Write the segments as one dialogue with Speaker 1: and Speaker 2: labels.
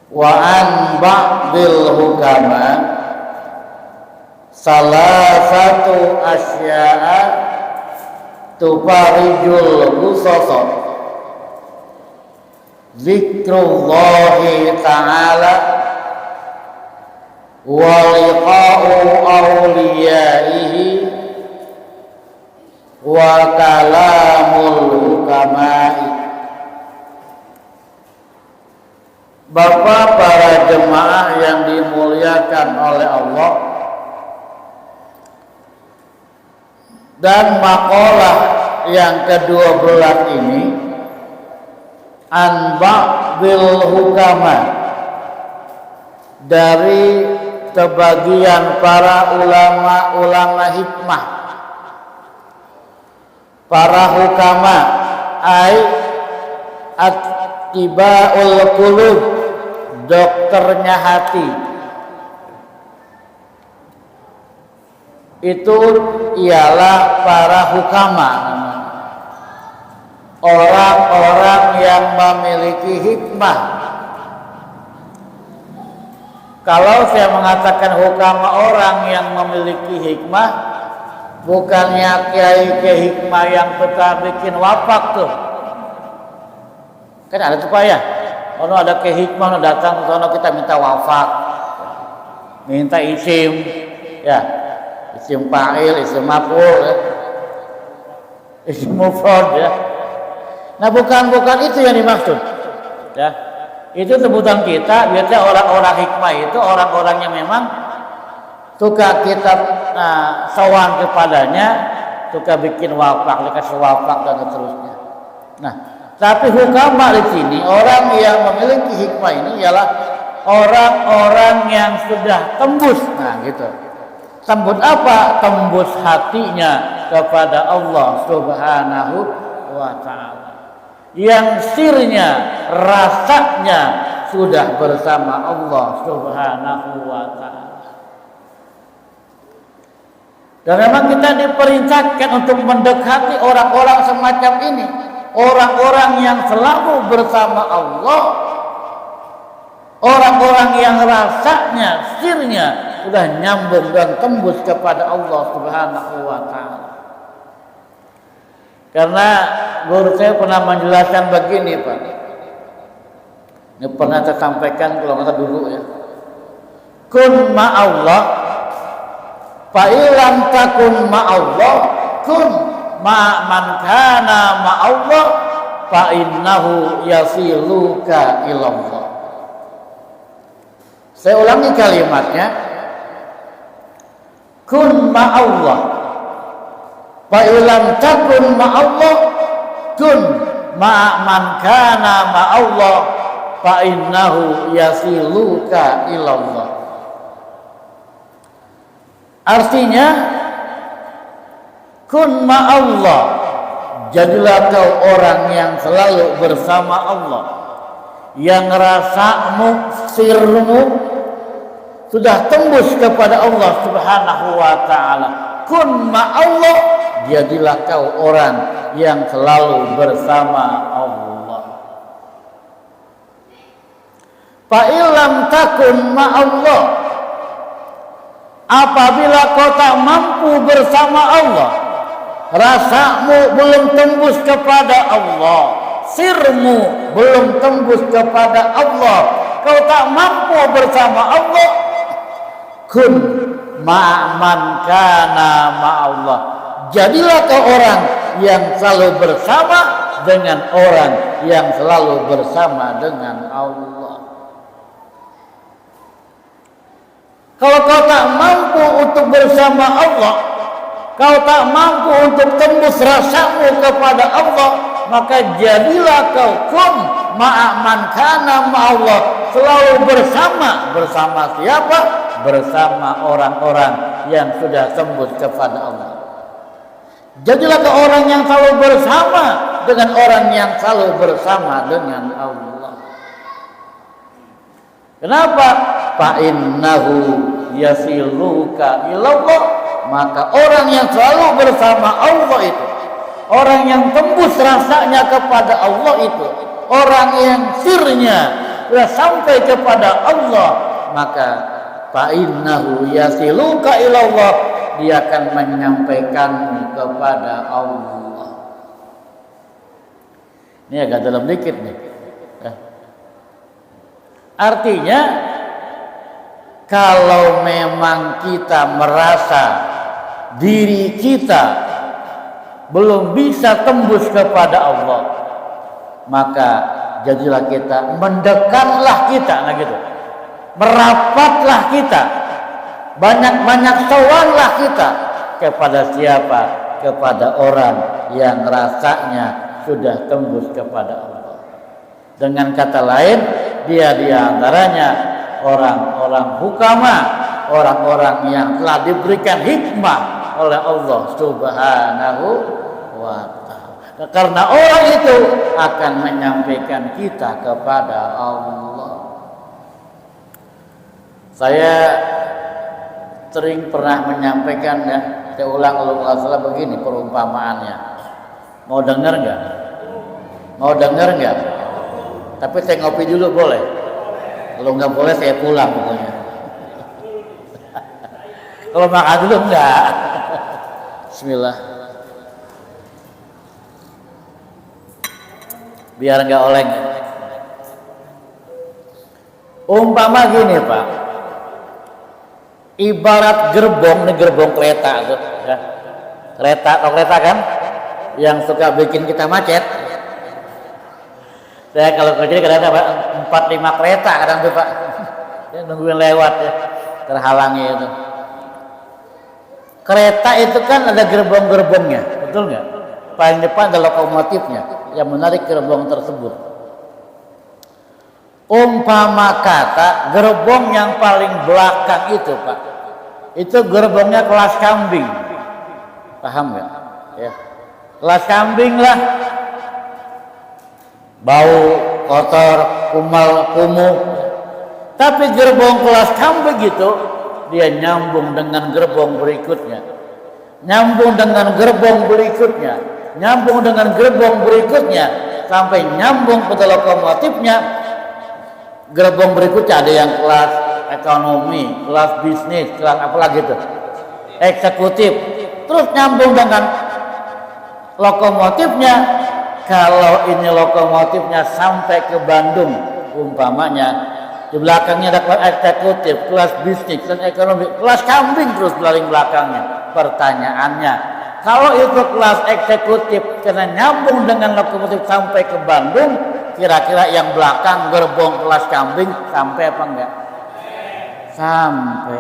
Speaker 1: Wa an ba'dil hukama salah satu asya'a tufarijul qusasa zikrullahi ta'ala wa liqa'u awliyaihi wa kalamul hukama'i. Bapak para jemaah yang dimuliakan oleh Allah, dan makalah yang ke-12 ini an ba'dil hukama, dari sebagian para ulama hikmah, para hukama ai attibaul qulub, dokternya hati. Itu ialah para hukama, orang-orang yang memiliki hikmah. Kalau saya mengatakan hukama orang yang memiliki hikmah, bukannya kiai hikmah yang peta bikin wafak tuh. Kan ada tuh Pak ya. Kalau ada kiai hikmah datang ke sana kita minta wafak, minta isim, ya, isim fa'il, isim maf'ul, ya, isim mufrad, ya. Nah bukan itu yang dimaksud, ya. Itu sebutan kita. Biasanya orang-orang hikmah itu orang-orangnya memang suka kita sowan kepadanya, suka bikin wafak, dikasih wafak dan seterusnya. Nah, tapi hukama di sini, orang yang memiliki hikmah ini ialah orang-orang yang sudah tembus. Nah, gitu. Tembus apa? Tembus hatinya kepada Allah Subhanahu wa ta'ala. Yang sirnya, rasanya sudah bersama Allah Subhanahu wa ta'ala. Dan memang kita diperintahkan untuk mendekati orang-orang semacam ini. Orang-orang yang selalu bersama Allah, orang-orang yang rasanya, sirnya sudah nyambung dan tembus kepada Allah Subhanahu wa ta'ala. Karena guru saya pernah menjelaskan begini Pak, ini pernah saya sampaikan kalau nggak dulu ya, kun ma'allah fa'ilam takun ma'allah kun ma'man kana ma'allah fa'innahu yasiluka ilallah. Saya ulangi kalimatnya, kun ma'allah fa'ilam takun ma'allah kun ma'man kana ma'allah fa'innahu yasiluka ilallah. Artinya, kun ma'allah, jadilah kau orang yang selalu bersama Allah, yang rasamu, sirmu sudah tembus kepada Allah Subhanahu wa ta'ala. Kun ma'allah, jadilah kau orang yang selalu bersama Allah. Fa'ilam takun ma'allah, apabila kau tak mampu bersama Allah, rasamu belum tembus kepada Allah, sirmu belum tembus kepada Allah, kau tak mampu bersama Allah, kun ma'man kana ma'allah, jadilah kau orang yang selalu bersama dengan orang yang selalu bersama dengan Allah. Kalau kau tak mampu untuk bersama Allah, kau tak mampu untuk tembus rasamu kepada Allah, maka jadilah kau kun ma'man kana ma'allah, selalu bersama siapa? Bersama orang-orang yang sudah tembus kepada Allah. Jadilah kau orang yang selalu bersama dengan orang yang selalu bersama dengan Allah. Kenapa? Fa'innahu yasiluka ilallah, maka orang yang selalu bersama Allah itu, orang yang tembus rasanya kepada Allah itu, orang yang sirnya sudah sampai kepada Allah, maka fa innahu yasiluka ilallah, dia akan menyampaikanmu kepada Allah. Ini agak dalam dikit nih. Artinya kalau memang kita merasa diri kita belum bisa tembus kepada Allah, maka jadilah kita, mendekatlah kita, nah gitu, merapatlah kita, banyak-banyak sowanlah kita kepada siapa? Kepada orang yang rasanya sudah tembus kepada Allah. Dengan kata lain, dia diantaranya orang-orang hukama, orang-orang yang telah diberikan hikmah oleh Allah Subhanahu wa ta'ala. Karena orang itu akan menyampaikan kita kepada Allah. Saya sering pernah menyampaikan, ya, saya ulang salah begini perumpamaannya. Mau dengar nggak? Mau dengar nggak? Tapi saya ngopi dulu boleh? Kalau nggak boleh saya pulang pokoknya. Kalau makan dulu enggak. Bismillah. Biar nggak oleng. Umpama gini Pak, ibarat gerbong, nih gerbong kereta tuh, ya. Kereta kan, yang suka bikin kita macet. Saya kalau kerja kadang Pak 4-5 kereta kadang tuh Pak, ya, nungguin lewat ya, terhalangi itu. Kereta itu kan ada gerbong-gerbongnya, betul nggak? Paling depan ada lokomotifnya yang menarik gerbong tersebut. Umpama kata gerbong yang paling belakang itu Pak, itu gerbongnya kelas kambing, paham nggak? Ya. Kelas kambing lah, bau, kotor, kumal, kumuh. Tapi gerbong kelas kambing itu dia nyambung dengan gerbong berikutnya, nyambung dengan gerbong berikutnya, nyambung dengan gerbong berikutnya, sampai nyambung pada lokomotifnya. Gerbong berikutnya ada yang kelas ekonomi, kelas bisnis, kelas apa lagi itu, eksekutif, terus nyambung dengan lokomotifnya. Kalau ini lokomotifnya sampai ke Bandung umpamanya, di belakangnya ada kelas eksekutif, kelas bisnis, kelas ekonomi, kelas kambing terus paling belakangnya. Pertanyaannya, kalau itu kelas eksekutif karena nyambung dengan lokomotif sampai ke Bandung, kira-kira yang belakang gerbong kelas kambing sampai apa enggak? Sampai.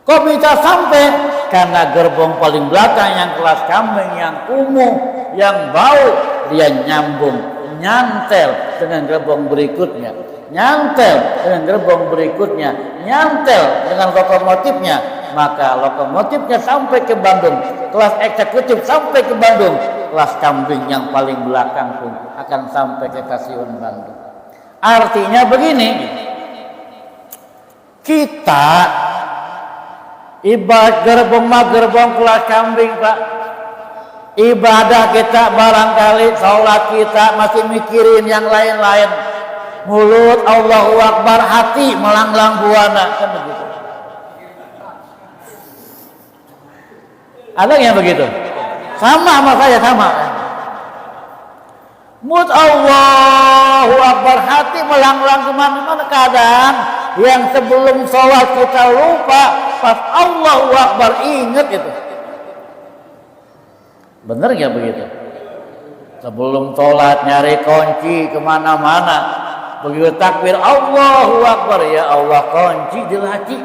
Speaker 1: Kok bisa sampai? Karena gerbong paling belakang yang kelas kambing, yang kumuh, yang bau, dia nyambung, nyantel dengan gerbong berikutnya, nyantel dengan gerbong berikutnya, nyantel dengan lokomotifnya. Maka lokomotifnya sampai ke Bandung, kelas eksekutif sampai ke Bandung, kelas kambing yang paling belakang pun akan sampai ke stasiun Bandung. Artinya begini, kita ibarat gerbong kelas kambing Pak. Ibadah kita barangkali, sholat kita masih mikirin yang lain-lain. Mulut Allahu Akbar, hati melanglang buana, kan begitu. Ada yang begitu? Sama saya sama. Mulut Allahu Akbar, hati melanglang kemana-mana. Kadang yang sebelum sholat kita lupa, pas Allahu Akbar ingat itu. Bener gak begitu? Sebelum sholat nyari kunci kemana-mana, begitu takbir Allahu Akbar, ya Allah, kunci di laci.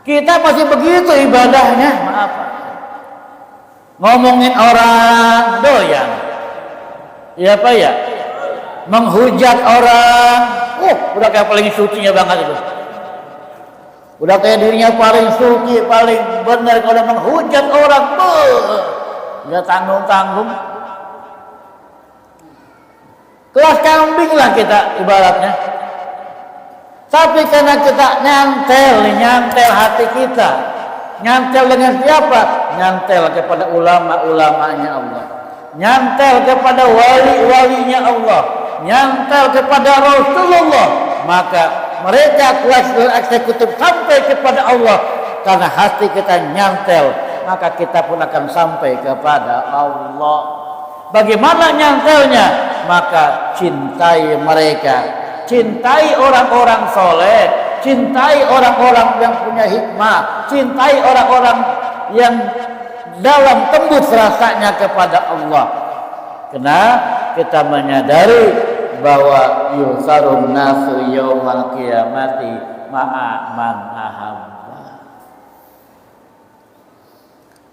Speaker 1: Kita masih begitu ibadahnya, maaf. Ngomongin orang doyan, ya Pak ya, menghujat orang, udah kayak paling sucinya banget itu. Udah kayak dirinya paling suci, paling benar. Kalau menghujat orang, nggak tanggung-tanggung. Kelas kambing lah kita ibaratnya. Tapi karena kita nyantel hati kita. Nyantel dengan siapa? Nyantel kepada ulama-ulamanya Allah. nyantel kepada wali-walinya Allah, nyantel kepada Rasulullah, maka mereka kuasa eksekutif sampai kepada Allah. Karena hati kita nyantel, maka kita pun akan sampai kepada Allah. Bagaimana nyantelnya? Maka cintai mereka, cintai orang-orang soleh, cintai orang-orang yang punya hikmah, cintai orang-orang yang dalam tembus rasanya kepada Allah. Karena kita menyadari bahwa yusarun nasu yaumal qiyamati ma'a man ahabba.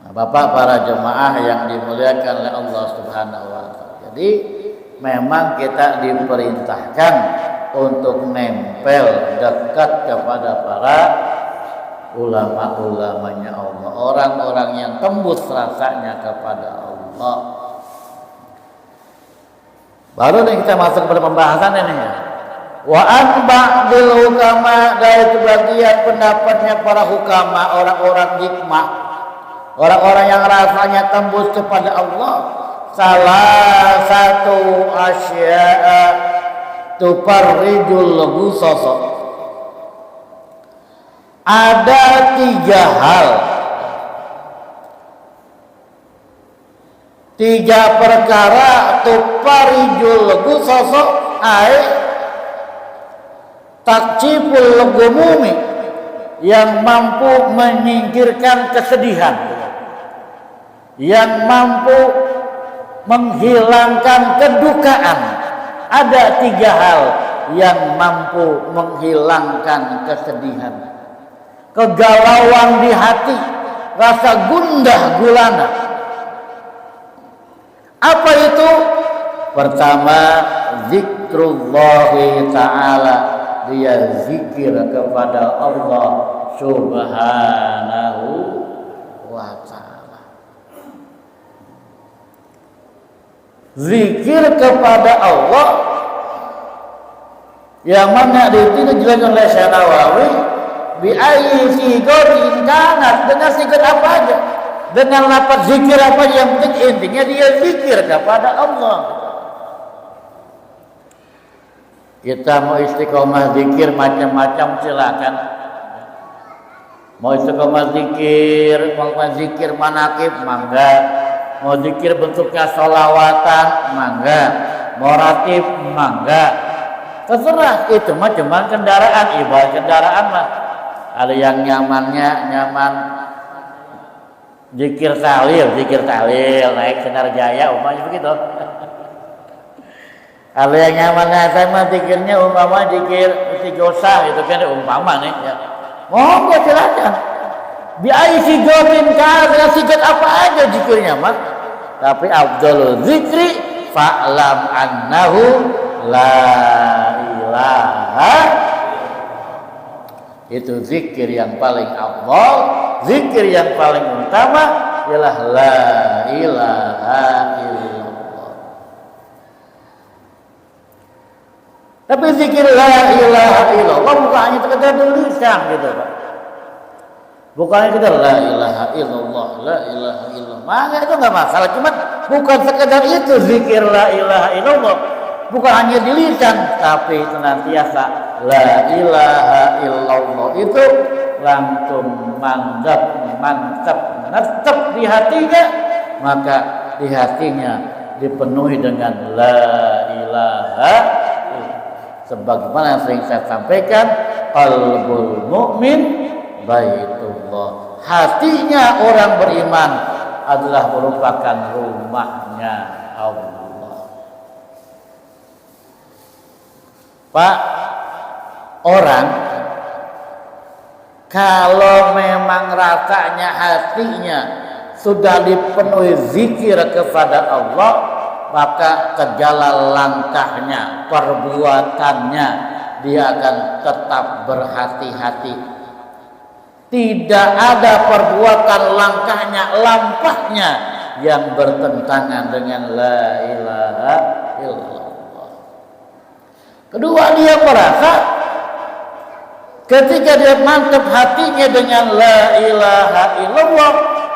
Speaker 1: Nah, Bapak para jemaah yang dimuliakan oleh Allah Subhanahu wa taala. Jadi memang kita diperintahkan untuk nempel dekat kepada para ulama-ulamanya Allah, orang-orang yang tembus rasanya kepada Allah. Baru nih kita masuk pada pembahasan ini ya. Wa an ba'dil hukama, dari sebagian pendapatnya para hukama, orang-orang hikmah, orang-orang yang rasanya tembus kepada Allah. Salah satu asya'a tuparrijul ghusasa. Ada 3 hal, 3 perkara tuparijul ghusasa ai takcipul gumumi, yang mampu menyingkirkan kesedihan, yang mampu menghilangkan kedukaan. Ada 3 hal yang mampu menghilangkan kesedihan, kegalauan di hati, rasa gundah gulana. Apa itu? Pertama, zikrullahi ta'ala, dia zikir kepada Allah Subhanahu wa ta'ala. Zikir kepada Allah yang mana dijelaskan oleh Syekh Nawawi, bi ayyi sigatin kanat, dengan sigat apa aja, dengan lafaz zikir apa aja, yang penting intinya dia zikir kepada Allah. Kita mau istiqomah zikir macam-macam silakan. Mau istiqomah zikir, mau zikir manakib, mangga. Mau zikir bentuknya sholawatan, mangga. Mau ratib, mangga. Terserah, itu mah cuma kendaraan, ibarat kendaraan lah. Ada yang nyaman zikir tahlil naik Sinar Jaya umpamanya begitu. Ada yang nyaman saya mah zikirnya umpama zikir istighosah gitu kan, umpama nih ya. Monggo silakan. Bi ai sigatin ka, sigat apa aja zikirnya mah. Tapi afdhalul zikri fa'lam annahu la ilaha. Itu zikir yang paling afdal, zikir yang paling utama ialah la ilaha illallah. Tapi zikir la ilaha illallah bukan hanya sekedar tulisan gitu Pak. Bukan kita la ilaha illallah, la ilaha illallah. Maka itu enggak masalah, cuma bukan sekedar itu zikir la ilaha illallah. Bukan hanya di lisan, tapi senantiasa la ilaha illallah itu langsung mantap di hatinya, maka di hatinya dipenuhi dengan la ilaha illallah. Sebagaimana yang sering saya sampaikan, qalbul mu'min baitullah. Hatinya orang beriman adalah merupakan rumahnya Allah. Pak, orang kalau memang rasanya hatinya sudah dipenuhi zikir kepada Allah, maka segala langkahnya, perbuatannya dia akan tetap berhati-hati. Tidak ada perbuatan langkahnya, lampahnya yang bertentangan dengan la ilaha illallah. Kedua, dia merasa ketika dia mantap hatinya dengan la ilaha illallah,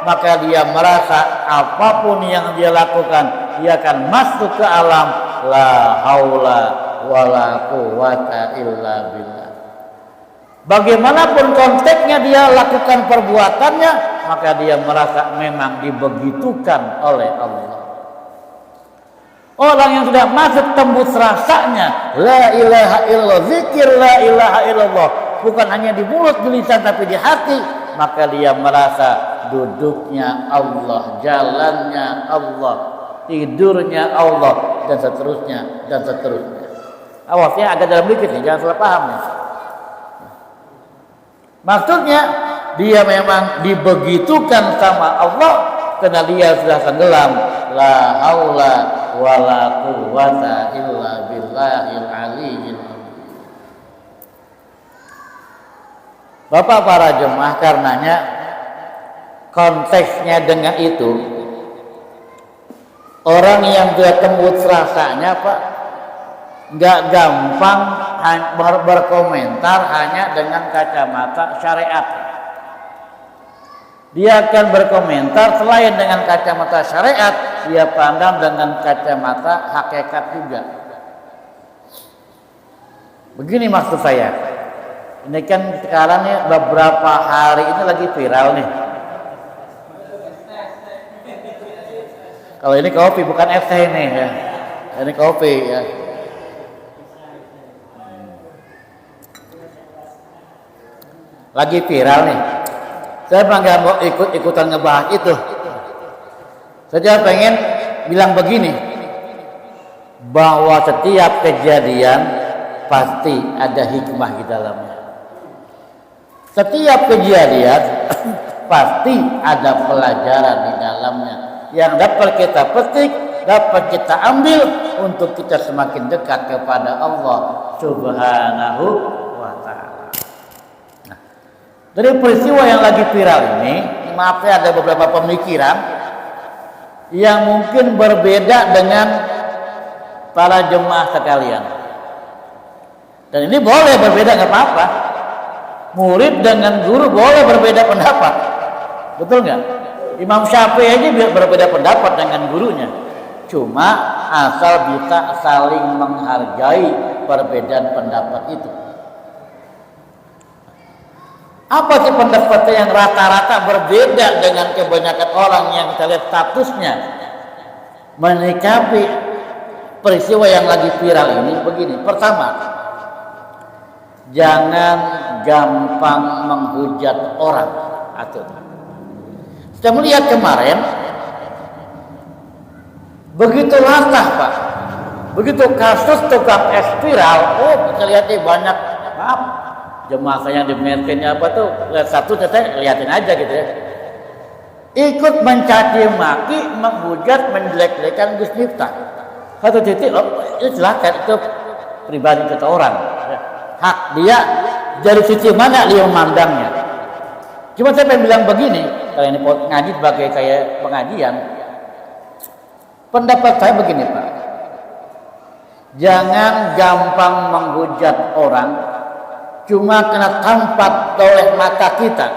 Speaker 1: maka dia merasa apapun yang dia lakukan dia akan masuk ke alam la haula wala quwata illa billah. Bagaimanapun konteksnya dia lakukan perbuatannya, maka dia merasa memang dibegitukan oleh Allah. Orang yang sudah masuk tembus rasanya la ilaha illallah, zikir la ilaha illallah, bukan hanya di mulut, di lisan, tapi di hati, maka dia merasa duduknya Allah, jalannya Allah, tidurnya Allah, dan seterusnya dan seterusnya. Awasnya agak dalam dikit nih, jangan salah paham nih. Maksudnya dia memang dibegitukan sama Allah karena dia sudah tenggelam la haula wala quwata illa billahil aliyyil azim. Bapak para jemaah, karenanya konteksnya dengan itu, orang yang sudah tembus rasanya Pak, nggak gampang berkomentar hanya dengan kacamata syariat. Dia akan berkomentar selain dengan kacamata syariat, dia pandang dengan kacamata hakikat juga. Begini maksud saya. Ini kan sekarang nih beberapa hari ini lagi viral nih. Kalau ini kopi bukan es teh nih ya. Ini kopi ya. Lagi viral nih. Saya nggak mau ikut-ikutan ngebahas itu. Saya pengen bilang begini, bahwa setiap kejadian pasti ada hikmah di dalamnya. Setiap kejadian pasti ada pelajaran di dalamnya yang dapat kita petik, dapat kita ambil untuk kita semakin dekat kepada Allah Subhanahu wa ta'ala. Nah, dari peristiwa yang lagi viral ini, maaf ya, ada beberapa pemikiran yang mungkin berbeda dengan para jemaah sekalian. Dan ini boleh berbeda, nggak apa-apa. Murid dengan guru boleh berbeda pendapat, betul nggak? Imam Syafi'i aja berbeda pendapat dengan gurunya. Cuma asal bisa saling menghargai perbedaan pendapat itu. Apa sih pendapatnya yang rata-rata berbeda dengan kebanyakan orang yang kita lihat statusnya menyikapi peristiwa yang lagi viral ini? Begini, pertama, jangan gampang menghujat orang. Saya melihat kemarin begitu latah Pak, begitu kasus tukang es viral, kita lihat nih banyak, maaf, jemaah saya yang di mainstreamnya apa tuh, lihat satu saya liatin aja gitu ya, ikut mencaci maki, menghujat, menjelek-jelekan Gus Miftah. Satu titik, itu silakan, itu pribadi kita orang, hak dia dari sisi mana dia memandangnya. Cuma saya pengen bilang begini, kalau ini ngaji sebagai kayak pengajian, pendapat saya begini Pak, jangan gampang menghujat orang cuma kena tampak oleh mata kita,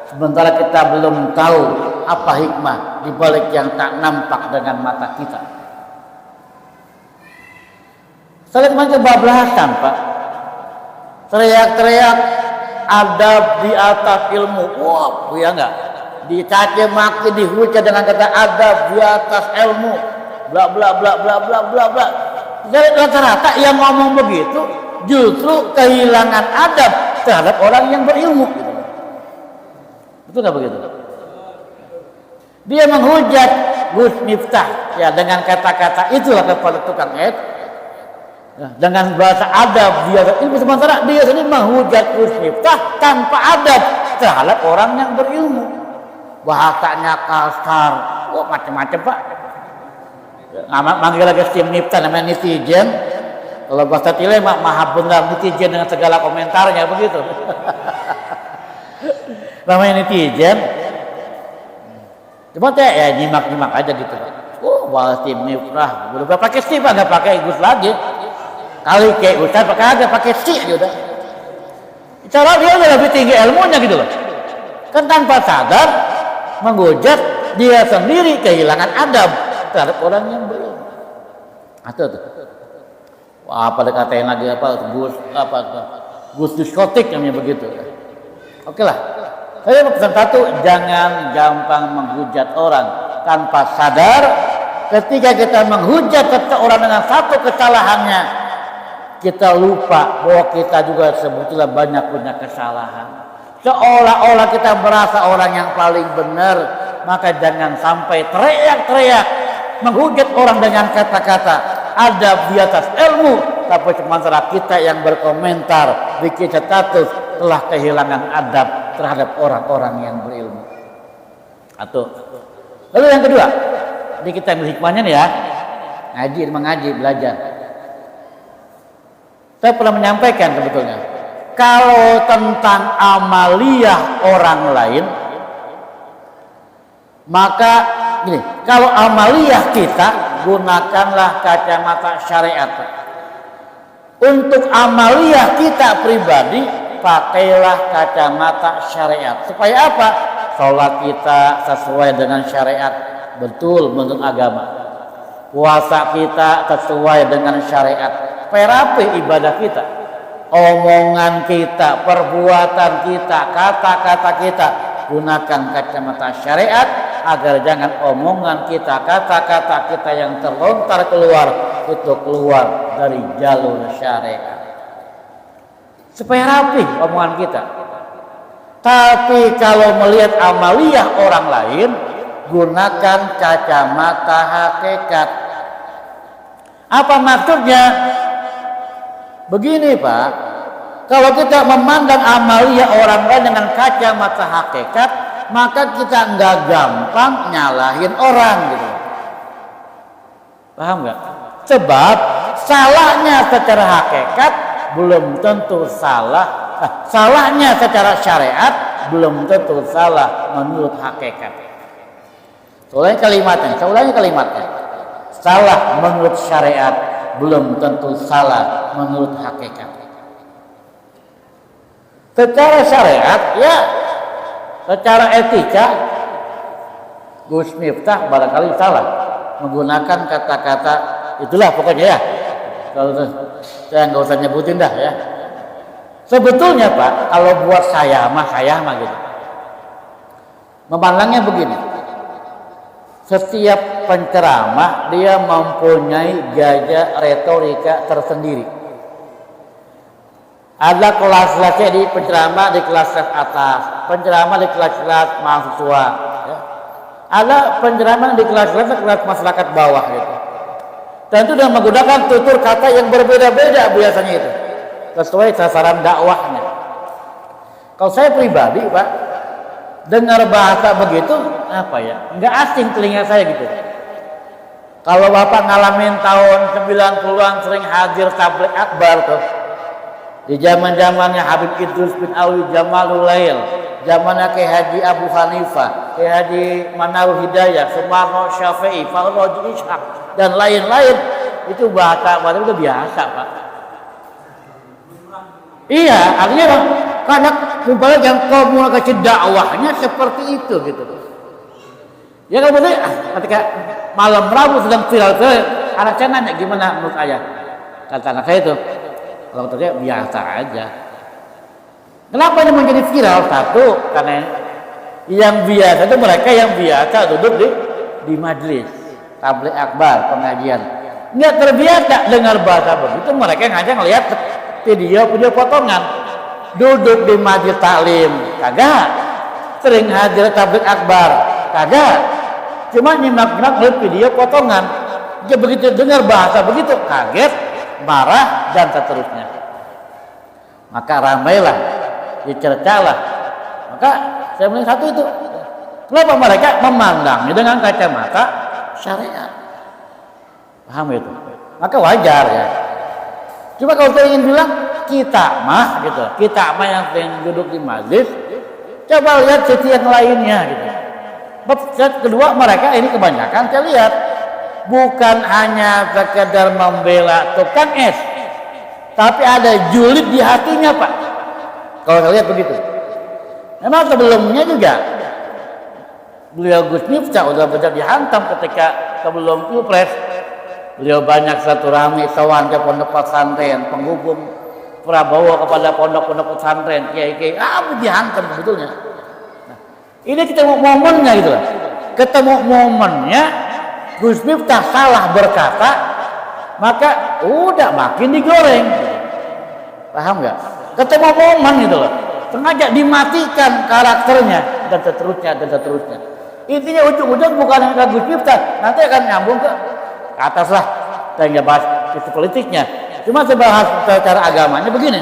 Speaker 1: sementara kita belum tahu apa hikmah di balik yang tak nampak dengan mata kita. Saya lihat macam bablasan Pak, teriak-teriak adab di atas ilmu, wah ya enggak, dicaci maki, dihujat dengan kata adab di atas ilmu, bla bla bla bla bla bla bla. Jadi rata-rata yang ngomong begitu justru kehilangan adab terhadap orang yang berilmu. Betul nggak begitu? Dia menghujat Gus Miftah ya dengan kata-kata itulah kepada tukang es. Ya, dengan bahasa adab dia, ini sementara dia sendiri menghujat Gus Miftah tanpa adab terhadap orang yang berilmu. Bahasanya kasar, macam-macam Pak. Manggil lagi si Miftah namanya netizen. Kalau bahasa Tile maha benar netizen dengan segala komentarnya begitu. Namanya netizen. Cuma ya nyimak-nyimak aja gitu Pak. Bahasa si Miftah, udah pakai si Pak, nggak pakai Gus lagi. Kali kayak Ustaz pakai si aja udah. Cara dia udah lebih tinggi ilmunya gitu loh. Kan tanpa sadar menghujat dia sendiri kehilangan adab. terhadap orang yang berilmu. Atau tuh. Wah, apa dikatain lagi Gus diskotik namanya begitu. Oke lah. Saya pesan satu, jangan gampang menghujat orang tanpa sadar. Ketika kita menghujat seseorang dengan satu kesalahannya, kita lupa bahwa kita juga sebetulnya banyak punya kesalahan. Seolah-olah kita merasa orang yang paling benar, maka jangan sampai teriak-teriak menghujat orang dengan kata-kata adab di atas ilmu, tapi sementara kita yang berkomentar bikin status telah kehilangan adab terhadap orang-orang yang berilmu. Atau lalu yang kedua, ini kita ambil hikmahnya nih ya, mengaji, belajar. Saya pernah menyampaikan sebetulnya, kalau tentang amaliyah orang lain, maka gini, kalau amaliyah kita gunakanlah kacamata syariat. Untuk amaliyah kita pribadi pakailah kacamata syariat. Supaya apa? Sholat kita sesuai dengan syariat, betul menurut agama. Puasa kita sesuai dengan syariat. Supaya rapi ibadah kita, omongan kita, perbuatan kita, kata-kata kita, gunakan kacamata syariat agar jangan omongan kita, kata-kata kita yang terlontar keluar itu keluar dari jalur syariat. Supaya rapi omongan kita. Tapi kalau melihat amaliyah orang lain, gunakan kacamata hakikat. Apa maksudnya? Begini Pak, kalau kita memandang amaliyah orang lain dengan kacamata hakikat, maka kita nggak gampang nyalahin orang gitu. Paham nggak? Sebab salahnya secara hakikat belum tentu salah. Salahnya secara syariat belum tentu salah menurut hakikat. Soalnya kalimatnya. Salah menurut syariat belum tentu salah menurut hakikat. Secara syariat ya, secara etika Gus Miftah barangkali salah menggunakan kata-kata itulah pokoknya ya. Kalau saya nggak usah nyebutin dah ya. Sebetulnya Pak, kalau buat saya mah gitu. Memandangnya begini. Setiap penceramah dia mempunyai gaya retorika tersendiri. Ada kelas-kelasnya di penceramah di kelas-kelas atas, penceramah di kelas-kelas mahasiswa. Ya. Ada penceramah di kelas-kelas masyarakat bawah gitu. Dan itu dengan menggunakan tutur kata yang berbeda-beda biasanya itu. Sesuai sasaran dakwahnya. Kalau saya pribadi Pak, dengar bahasa begitu apa ya, nggak asing telinga saya gitu. Kalau Bapak ngalamin tahun 90-an sering hadir tabligh akbar tuh, di zaman-zamannya Habib Idrus bin Alwi Jamalul Lail, zamannya Kiai Haji Abu Hanifah, Kiai Haji Manarul Hidayah, Sumarno Syafi'i, Farroji Ishaq dan lain-lain, itu bahasa udah biasa Pak. Iya, artinya Pak, karena umpamanya yang komunikasi dakwahnya seperti itu gitu. Ya kalau betul, ketika malam Rabu sedang viral, anak saya nanya gimana menurut ayah? Kata anak saya itu, kalau ternyata biasa aja. Kenapa ini menjadi viral? Satu, karena yang biasa itu mereka yang biasa duduk di majelis tabligh akbar pengajian. Nggak terbiasa dengar bahasa begitu, mereka ngajak ngelihat video potongan. Duduk di majelis taklim, kagak. Sering hadir tabligh akbar, kagak. Cuma nyimak-nyimak lihat video potongan. Dia begitu dengar bahasa begitu, kaget, marah dan seterusnya. Maka ramailah, dicercalah. Maka saya melihat satu itu. Kenapa mereka memandangnya dengan kacamata syariat? Paham itu? Maka wajar ya. Cuma kalau saya ingin bilang kita mah yang sering duduk di majlis, coba lihat sisi yang lainnya gitu. Kedua, mereka ini kebanyakan saya lihat bukan hanya sekedar membela tukang es, tapi ada julid di hatinya Pak. Kalau saya lihat begitu. Memang sebelumnya juga beliau Gus Miftah udah benar dihantam ketika sebelum Pilpres, beliau banyak silaturahmi sowan ke pondok pesantren, penghubung Prabowo kepada pondok-pondok pesantren, kiai-kiai, dihantam sebetulnya. Nah, ini ketemu momennya gitu lah. Ketemu momennya, Gus Miftah salah berkata, maka udah makin digoreng. Paham nggak? Ketemu momen gitu loh. Sengaja dimatikan karakternya dan seterusnya. Intinya ujung-ujung bukan hanya Gus Miftah, nanti akan nyambung ke atas lah. Saya nggak bahas isu politiknya. Cuma saya bahas secara agamanya begini.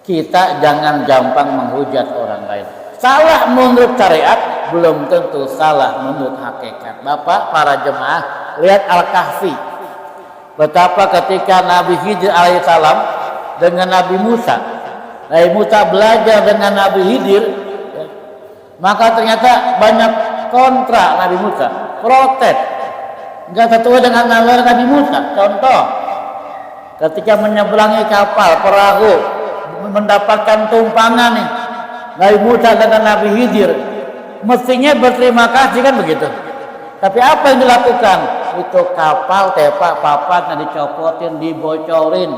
Speaker 1: Kita jangan gampang menghujat orang lain. Salah menurut syariat belum tentu salah menurut hakikat. Bapak, para jemaah, lihat Al-Kahfi. Betapa ketika Nabi Khidir alaihissalam dengan Nabi Musa belajar dengan Nabi Khidir, ya, maka ternyata banyak kontra Nabi Musa, protes, nggak sesuai dengan Nabi Musa. Contoh, ketika menyeberangi kapal perahu, mendapatkan tumpangan nih, Nabi Musa dengan Nabi Khidir, mestinya berterima kasih kan begitu. Tapi apa yang dilakukan? Itu kapal tepak papatnya dicopotin, dibocorin.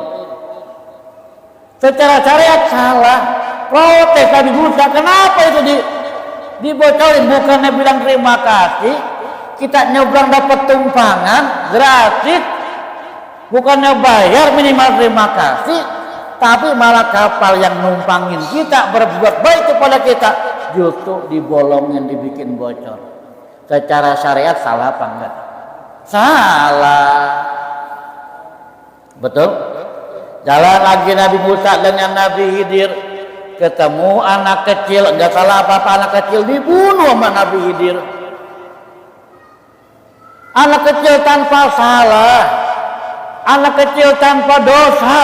Speaker 1: Secara syariat salah. Protes Nabi Musa, kenapa itu dibocorin? Bukannya bilang terima kasih, kita nyebrang dapat tumpangan gratis, bukannya bayar minimal terima kasih, tapi malah kapal yang numpangin kita berbuat baik kepada kita justru dibolongin, dibikin bocor. Secara syariat salah apa enggak? Salah. Betul? Jalan lagi Nabi Musa dengan Nabi Khidir, ketemu anak kecil, enggak salah apa-apa, anak kecil dibunuh sama Nabi Khidir. Anak kecil tanpa salah, anak kecil tanpa dosa,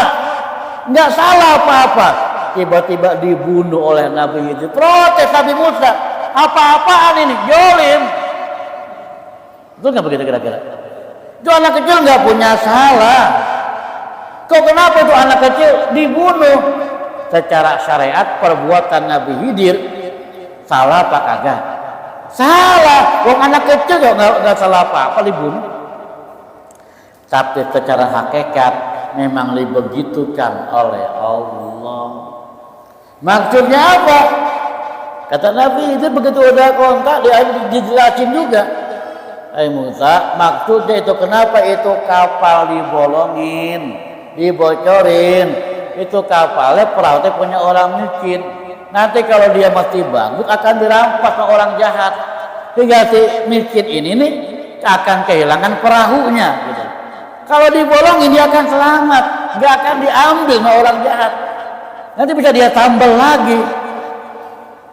Speaker 1: enggak salah apa-apa, tiba-tiba dibunuh oleh Nabi Khidir. Protes Nabi Musa, apa-apaan ini? Jolim. Itu nggak begitu kira-kira? Itu anak kecil nggak punya salah. Kok kenapa itu anak kecil dibunuh? Secara syariat perbuatan Nabi Khidir salah apa kagak? Salah. Wong anak kecil kok nggak salah apa-apa dibunuh. Tapi secara hakikat memang dibegitukan oleh Allah. Maksudnya apa? Kata Nabi Khidir begitu udah kontak dijelasin juga. Musa, maksudnya itu kenapa itu kapal dibolongin, dibocorin? Itu kapalnya perahunya punya orang miskin. Nanti kalau dia masih bagus akan dirampas oleh orang jahat. Hingga si miskin ini nih akan kehilangan perahunya. Gitu. Kalau dibolongin dia akan selamat, nggak akan diambil sama orang jahat. Nanti bisa dia tambal lagi.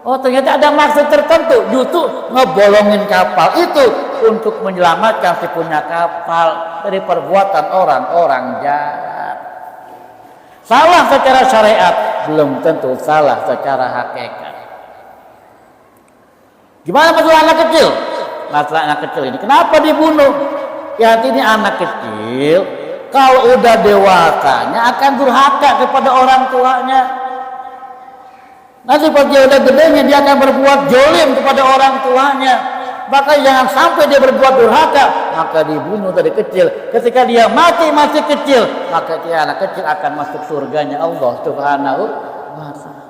Speaker 1: Oh ternyata ada maksud tertentu, justru ngebolongin kapal itu untuk menyelamatkan si punya kapal dari perbuatan orang-orang jahat. Salah secara syariat, belum tentu salah secara hakikat. Gimana masalah anak kecil? Masalah anak kecil ini, kenapa dibunuh? Ya ini anak kecil, kalau udah dewasanya akan durhaka kepada orang tuanya. Nanti pas dia udah gedenya dia akan berbuat jolim kepada orang tuanya. Maka jangan sampai dia berbuat durhaka, maka dibunuh dari kecil. Ketika dia masih kecil, maka dia anak kecil akan masuk surganya Allah Subhanahu wa ta'ala.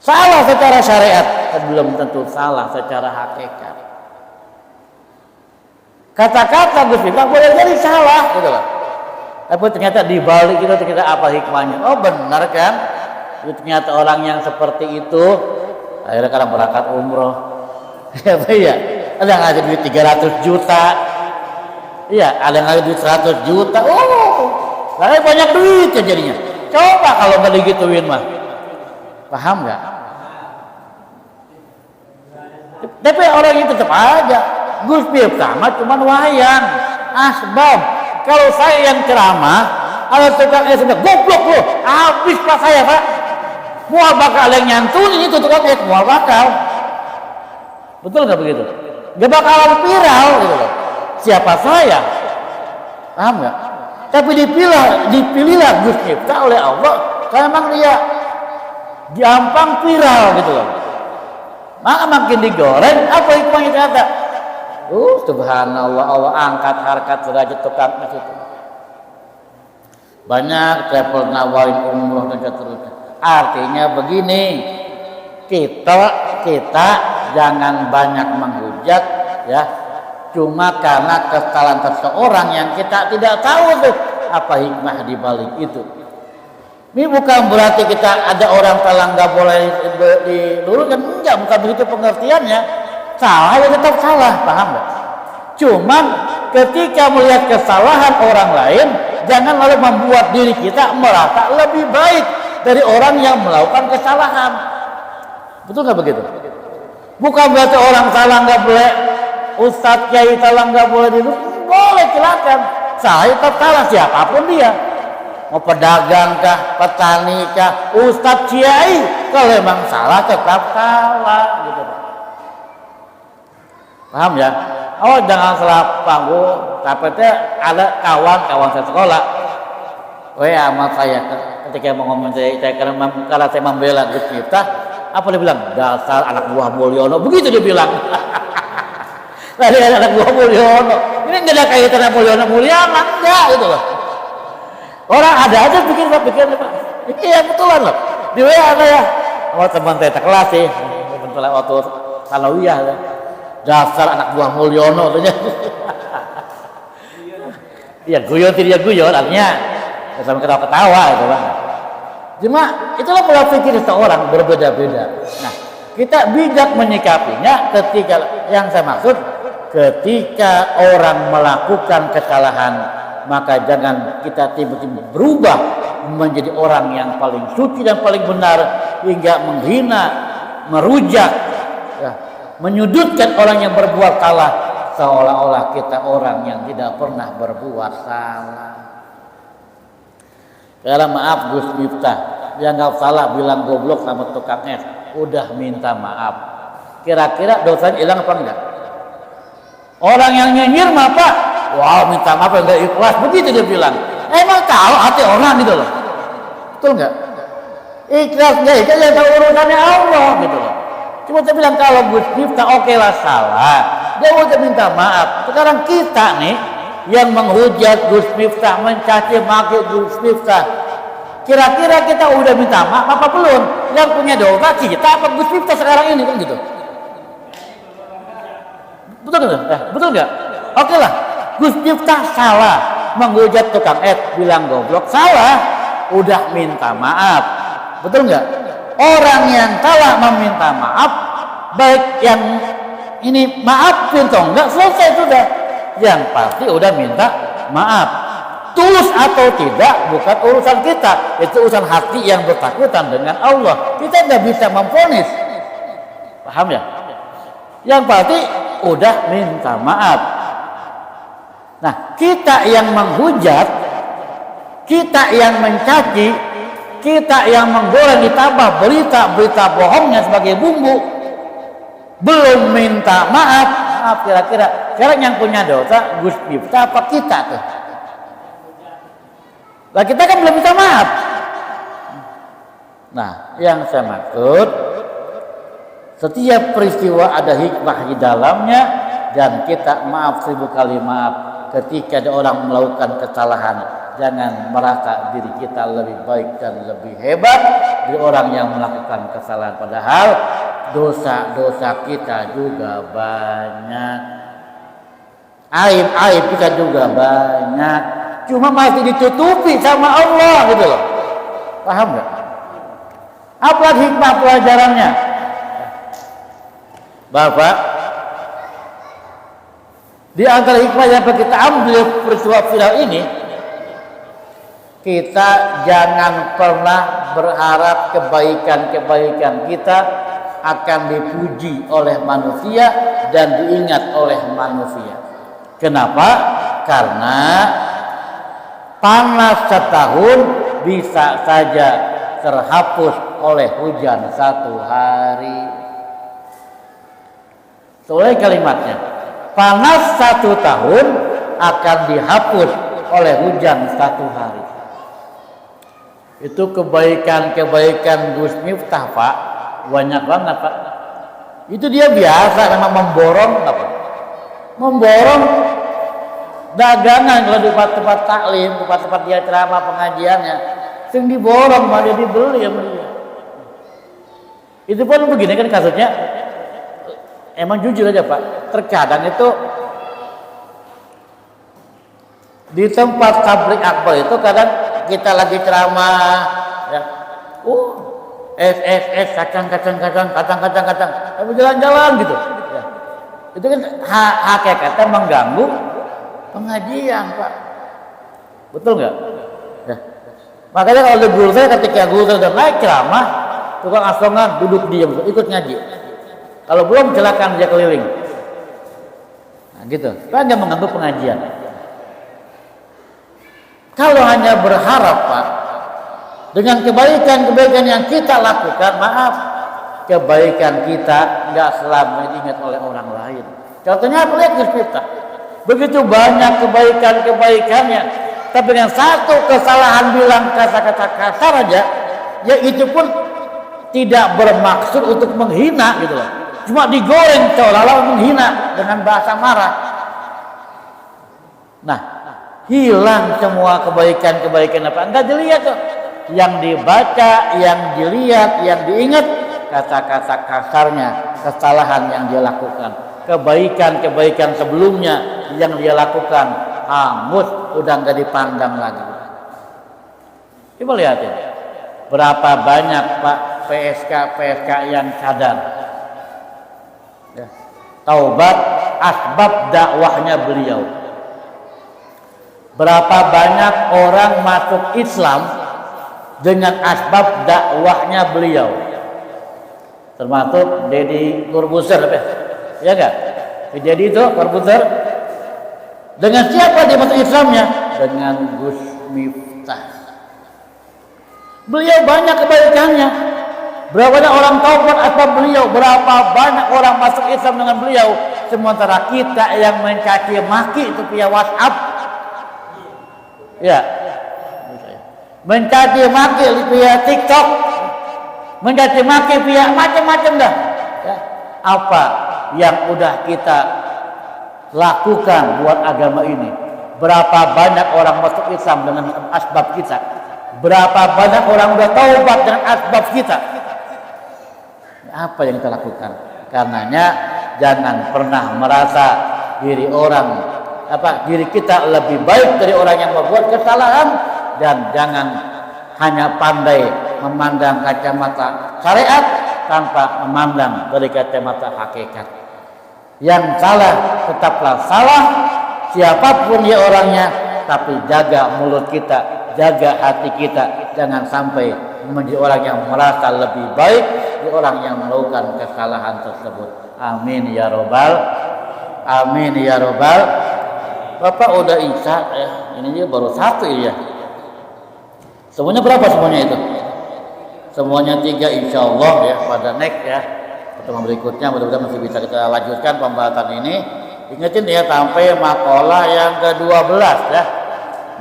Speaker 1: Salah secara syariat, belum tentu salah secara hakikat. Kata-kata Gus Miftah boleh jadi salah gitu loh. Tapi ternyata di balik itu ternyata apa hikmahnya? Oh benar kan? Ternyata orang yang seperti itu akhirnya kadang berangkat umroh. Iya, ada yang ngasih duit 300 juta. Iya, ada yang ngasih duit 100 juta. Oh, banyak duit ya jadinya. Coba kalau nggak digituin mah, paham nggak? Tapi orang itu tetap aja. Gus Miftah cuma wayang, asbab. Kalau saya yang ceramah, kalau tukang sudah goblok loh, habis pak saya pak. Mual bakal yang nyantunin itu tukang mual bakal. Betul nggak begitu? Gak bakalan viral gitu loh. Siapa saya? Paham nggak? Tapi dipilihlah Gus Miftah oleh Allah. Karena memang dia gampang viral gitu loh. Maka makin digoreng, apa hikmahnya ternyata? Subhanallah, Allah angkat harkat derajat tukang es itu. Banyak travel nawarin umroh dan seterusnya. Artinya begini, kita jangan banyak menghujat ya, cuma karena kesalahan seseorang yang kita tidak tahu tuh apa hikmah di balik itu. Ini bukan berarti kita ada orang salah nggak boleh diluruskan, enggak, bukan begitu pengertiannya. Salah ya tetap salah, paham nggak? Cuman ketika melihat kesalahan orang lain, jangan lalu membuat diri kita merasa lebih baik dari orang yang melakukan kesalahan. Betul nggak begitu? Bukan berarti orang salah nggak boleh, ustadz kiai salah nggak boleh diluruskan, boleh, silakan. Saya tetap salah siapapun dia. Mau pedagang kah, petani kah, ustadz kiai, kalau memang salah tetap salah gitu. Paham ya? Oh, jangan salah panggung. Tapi ada kawan saya sekolah, sama saya ketika mau ngomong saya karena saya membela Gus Miftah, apa dia bilang? Dasar anak buah Mulyono, begitu dia bilang. Tadi anak buah Mulyono, ini nggak ada kaitan dengan Mulyono Mulyana, enggak gitu loh. Orang ada aja pikir, iya betulan loh. Di WA ada ya, teman saya kelas sih, waktu Salawiyah ya. Dasar anak buah Mulyono katanya. Iya, guyon tidak guyon, artinya sama ketawa itu Bang. Cuma itulah pola pikir seseorang berbeda-beda. Nah, kita bijak menyikapinya ketika yang saya maksud ketika orang melakukan kesalahan, maka jangan kita tiba-tiba berubah menjadi orang yang paling suci dan paling benar hingga menghina, merujak, ya, menyudutkan orang yang berbuat salah seolah-olah kita orang yang tidak pernah berbuat salah. Kalau maaf Gus Miftah, dianggap salah bilang goblok sama tukang es, udah minta maaf. Kira-kira dosanya hilang apa enggak? Orang yang nyinyir mah Pak, wow minta maaf enggak ikhlas, begitu dia bilang. Emang tahu hati orang gitu loh, betul enggak? Ikhlas enggak ikhlas yang tahu urusannya Allah gitu loh. Cuma saya bilang kalau Gus Miftah oke lah salah, dia udah minta maaf. Sekarang kita nih yang menghujat Gus Miftah, mencaci maki Gus Miftah, kira-kira kita udah minta maaf apa belum? Yang punya dosa kita apa Gus Miftah sekarang ini kan gitu? Betul nggak? Betul nggak? Oke lah, Gus Miftah salah menghujat tukang es, bilang goblok, salah, udah minta maaf, betul nggak? Orang yang salah meminta maaf, baik yang ini maafin atau enggak, selesai sudah. Yang pasti udah minta maaf. Tulus atau tidak bukan urusan kita, itu urusan hati yang bertakutan dengan Allah. Kita nggak bisa memvonis, paham ya? Yang pasti udah minta maaf. Nah, kita yang menghujat, kita yang mencaci, kita yang menggoreng ditambah berita-berita bohongnya sebagai bumbu, belum minta maaf. Kira-kira sekarang yang punya dosa Gus Miftah apa kita tuh? Nah, kita kan belum minta maaf. Nah, yang saya maksud, setiap peristiwa ada hikmah di dalamnya, dan kita maaf 1000 kali maaf ketika ada orang melakukan kesalahan. Jangan merasa diri kita lebih baik dan lebih hebat dari orang yang melakukan kesalahan, padahal dosa-dosa kita juga banyak, aib-aib kita juga banyak, cuma masih ditutupi sama Allah gitu loh. Paham nggak? Apa hikmah pelajarannya? Bapak, di antara hikmah yang kita ambil peristiwa viral ini, kita jangan pernah berharap kebaikan-kebaikan kita akan dipuji oleh manusia dan diingat oleh manusia. Kenapa? Karena panas setahun bisa saja terhapus oleh hujan 1 hari. Soalnya kalimatnya, panas 1 tahun akan dihapus oleh hujan 1 hari. Itu kebaikan-kebaikan Gus Miftah Pak, banyak banget Pak. Itu dia biasa memang memborong apa? memborong dagangan kalau di tempat taklim, tempat dia ceramah pengajiannya, sing diborong malah dibeli sama dia. Itu pun begini kan kasusnya. Emang jujur aja Pak, terkadang itu di tempat tablik akbar itu kadang kita lagi ceramah, ya, kacang, tapi jalan-jalan gitu. Ya. Itu kan hakikatnya mengganggu pengajian Pak, betul nggak? Ya. Makanya kalau di guru saya ketika guru saya udah naik ceramah, tukang asongan duduk diam, ikut ngaji. Kalau belum silakan dia keliling. Nah, gitu. Kan nggak mengganggu pengajian. Kalau hanya berharap Pak, dengan kebaikan-kebaikan yang kita lakukan, maaf, kebaikan kita nggak selalu diingat oleh orang lain. Contohnya lihat kita, begitu banyak kebaikan-kebaikannya, tapi dengan satu kesalahan bilang kata-kata kasar aja, ya itu pun tidak bermaksud untuk menghina gitu loh. Cuma digoreng seolah-olah menghina dengan bahasa marah. Nah, hilang semua kebaikan-kebaikan apa? Enggak dilihat tuh. Yang dibaca, yang dilihat, yang diingat kata-kata kasarnya, kesalahan yang dia lakukan. Kebaikan-kebaikan sebelumnya yang dia lakukan hangus, udah enggak dipandang lagi. Coba lihat ya. Berapa banyak Pak PSK yang sadar. Ya. Taubat asbab dakwahnya beliau. Berapa banyak orang masuk Islam dengan asbab dakwahnya beliau, termasuk Deddy Corbuzier, ya enggak? Si Deddy itu Corbuzier, dengan siapa dia masuk Islamnya? Dengan Gus Miftah. Beliau banyak kebaikannya. Berapa banyak orang taubat asbab beliau, berapa banyak orang masuk Islam dengan beliau. Sementara kita yang mencaci maki itu via WhatsApp, ya, mencaci maki via TikTok, mencaci maki via macam-macam dah. Ya. Apa yang udah kita lakukan buat agama ini? Berapa banyak orang masuk Islam dengan asbab kita? Berapa banyak orang udah taubat dengan asbab kita? Apa yang kita lakukan? Karenanya jangan pernah merasa diri kita lebih baik dari orang yang membuat kesalahan, dan jangan hanya pandai memandang kacamata syariat tanpa memandang dari kacamata hakikat. Yang salah tetaplah salah, siapapun dia orangnya, tapi jaga mulut kita, jaga hati kita, jangan sampai menjadi orang yang merasa lebih baik dari orang yang melakukan kesalahan tersebut. Amin ya robbal, amin ya robbal. Bapak udah isya ya, ini dia baru satu ya. Semuanya berapa semuanya itu? Semuanya 3 insya Allah ya, pada next ya. Pertemuan berikutnya mudah-mudahan masih bisa kita lanjutkan pembahasan ini. Ingatin ya sampai makalah yang ke-12 ya.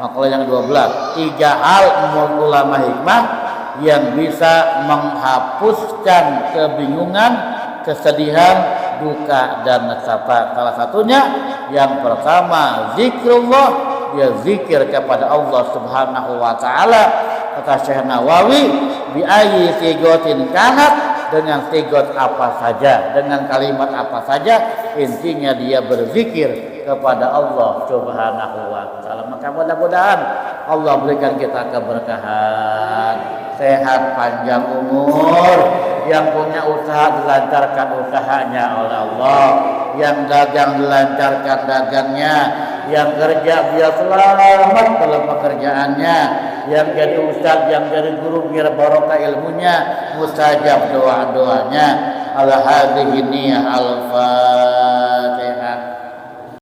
Speaker 1: Makalah yang ke-12. 3 hal ulama hikmah yang bisa menghapuskan kebingungan, kesedihan, duka dan nestapa. Salah satunya yang pertama zikrullah, dia zikir kepada Allah Subhanahu wa taala. Kata Syekh Nawawi, bi ayyi sigotin kanat, dengan sigot apa saja, dengan kalimat apa saja, intinya dia berzikir kepada Allah Subhanahu wa taala. Maka mudah-mudahan Allah berikan kita keberkahan, sehat, panjang umur, yang punya usaha dilancarkan usahanya oleh Allah, yang dagang dilancarkan dagangnya, yang kerja biar selamat dalam pekerjaannya, yang jadi ustaz, yang jadi guru biar barokah ilmunya, mustajab doa-doanya. Ala hadhihi niyah al-fatihah.